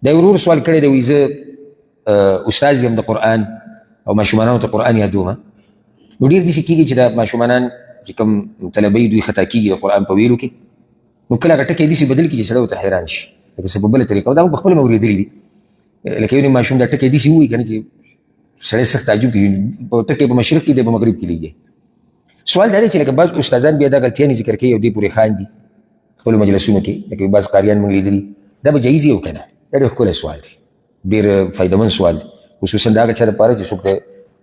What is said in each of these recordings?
دا ورور سوال کړی دی، وایي زه استاد یم د قرآن او ماشومانو ته قرآن یادوم. نو ډېر داسې کېږي چې دا ماشومانان چې کوم طلبه دوی خطا کېږي د قرآن په ویلو کې، نو کله هغه ټکي داسې بدل کړي چې سړی ورته حیران شي، لکه څه په بله طریقه. دا موږ پخپله مې اورېدلي دي، لکه یو نیم ماشوم دا ټکی داسې ووایي که نه چې سړی سخت تعجب کوي، ټکی په مشرق کې دی په مغرب کې لګي. سوال دا دی چې لکه بعض استادان بیا دا غلطیانې ذکر کوي او دې پورې خاندي خپلو مجلسونو کې، لکه بعض قاریان موږ لیدلي. دا به جایز وي او که نه؟ دا ډېر ښکلی سوال دی، ډېر فایدهمند سوال دی، خصوصا د هغه چا دپاره چې څوک د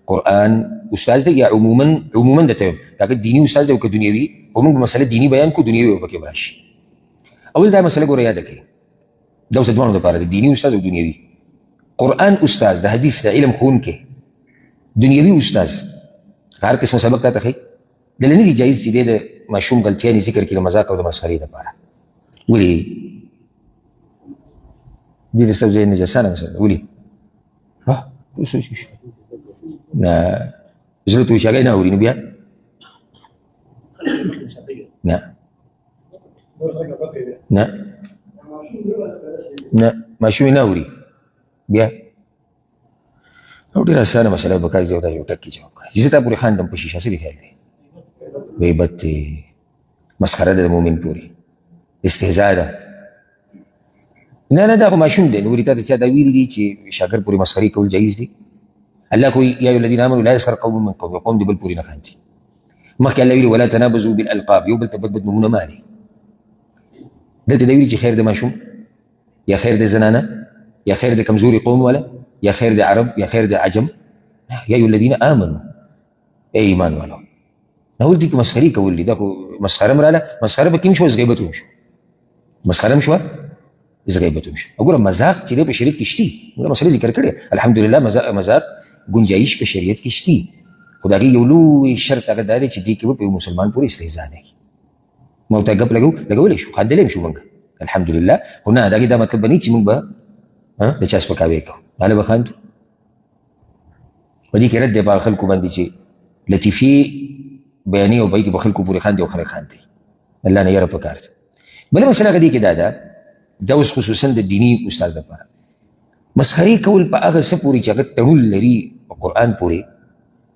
قرآن استاد دی یا عموما درته وایم هغه دیني استاد دی او که دنیوي، خو موږ مسله دیني بیان کړو، دنیوي به پکې به راشي. اول دا مسله ګوره یاده کړئ، دا اوس د دواړو دپاره دی، دیني استاد او دنیوي. قرآن استاد د حدیث د علم ښوونکی، دنیوي استاد هر قسم سبق تا ته ښیي. دله نه دي جایز چې دی د ماشوم غلطیانې ذکر کړي د مذاق او د مسخرې دپاره. ولې دې ته ستاسو ذهن نجسانه مثلا ولې نه زړه ته وشاګی نه اوري نو بیا نه ماشوم نه اوري بیا. نو ډېره اسانه مسله به کار دی، دا یو ټک کې جواب کړه چې زه تا پورې خاندم په شیشه. څه دې خیال دی؟ غیبت دی، مسخره ده د مؤمن پورې، استهزا ده. نه دا خو ماشوم دی، نو ولې تا ته چا دا ویلي دي چې شاګرد پورې مسخرې کول جایز دي؟ الله خو یا ایها الذین آمنوا لا یسخر قوم من قوم، قوم دې بل پورې نه خاندي. مخکې الله ویلي ولا تنابزوا بالالقاب، یو بل ته بد نومونه مه اخلئ. دلته دا ویلي چې خیر د ماشوم یا خیر د زنانه یا خیر د کمزوري قوم والا یا خیر د عرب یا خیر د عجم. یا ایها الذین آمنوا، ای ایمان والو. نه ول دې کې مسخرې کول دي، دا خو مسخره م راله، مسخره به کې هم شوه، غیبت هم شو، مسخره هم شوه، غیبت هم شو. وګوره مذاق چې دی په شریعت کې شتي، موږ مسله ذکر کړې الحمدلله. مذاق گنجایش په شریعت کې شتي، خو د هغې یو لوی شرط هغه دا دی چې دې کې به په یو مسلمان پورې استهزا نه وي. ما ورته ګپ لګولی شو، خندلی هم شو موږ الحمدلله، خو نه د هغې دا مطلب به نه چې موږ به د چا سپکاوی کوو، هله به خاندو. په دې کې رد دی په هغه خلکو باندې چې لطیفې بیانې او په هغې کې به خلکو پورې خاندي او خلک خاندي. الله نه یره پکار ده. بله مسله هغه دې کې دا اوس خصوصا د دیني استاد لپاره مسخرې کول په هغه څه پورې چې هغه تړون لري په قرآن پورې،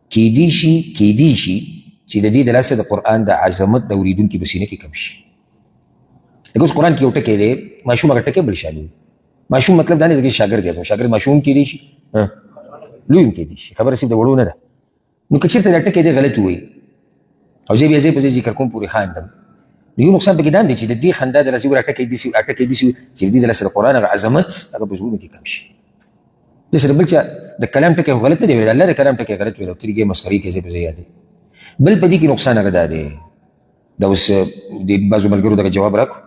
کیدی شي چې د دې د لاسه د قرآن د عظمت د اورېدونکي په سینه کې کم شي. لکه اوس قرآن کې یو ټکی دی، ماشوم هغه ټکی بل شان وي. ماشوم مطلب دا نه دی چې شاګرد دی، شاګرد ماشوم کیدی شي، لوی هم کیدی شي، خبره صرف د وړو نه ده. نو که چېرته دا ټکی دی غلط ووایي او زه بیا په ذکر کوم پورې خاندم، یو نقصان پکې دا دی چې د دې خندا د لاسه ګوره ټکی داسې چې د دې د لاسه د قرآن هغه عظمت هغه په زړونو کې کم شي. داسې بل چا د کلام ټکی غلط نه دی ویلی، الله د کلام ټکی غلط ویلی او ته یې مسخرې کوې، زه په یاد دی. بل په دې کې نقصان هغه دا دی، دا اوس د بعضو ملګرو دغه جواب راکړو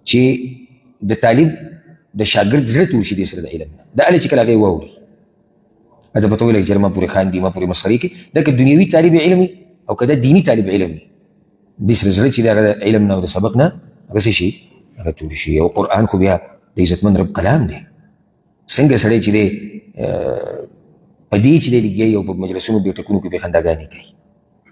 چې د طالب د شاګرد زړه ته ورشي دې سره د علم نه، دا هلې چې کله هغې واوري هلته به ته ویلی چې ما پورې خاندي، ما پورې مسخرې کوي. دا که دنیوي طالب علم وي او که دا دیني طالب علم وي، دې سره زړه چې د هغه علم نه او د سبق نه هغه څه شي، هغه توري شي. او قرآن خو بیا د عزتمند رب کلام دی، څنګه سړی چې دی په دې چې دی لګیا او په مجلسونو بیټکونو کې بې خنداګانې کوي.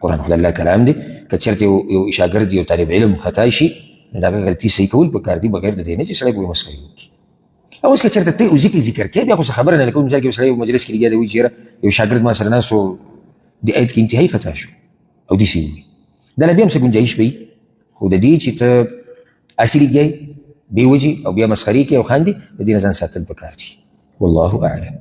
قرآن خو د الله کلام دی، که چېرته یو شاګرد یو طالب علم خطا شي نو د هغه غلطي صحیح کول پکار دي، بغیر د دې نه چې سړی پورې مسخرې وکړي. او اوس که چېرته ته ذکر کوې بیا خو څه خبره نه ده. کوم ځای کې یو سړی یو مجلس کې لګیا دی، وایي چې یاره یو شاګرد ما سره ناست و د آیت کې انتهایي خطا شو او داسې ووایي، دا لا بیا هم څه ګنجایش به وي، خو د دې چې ته اصلي لګیایي بې وجې او بیا مسخرې کوې او خاندې، د دې نه ځان ساتل پکار دي. والله اعلم.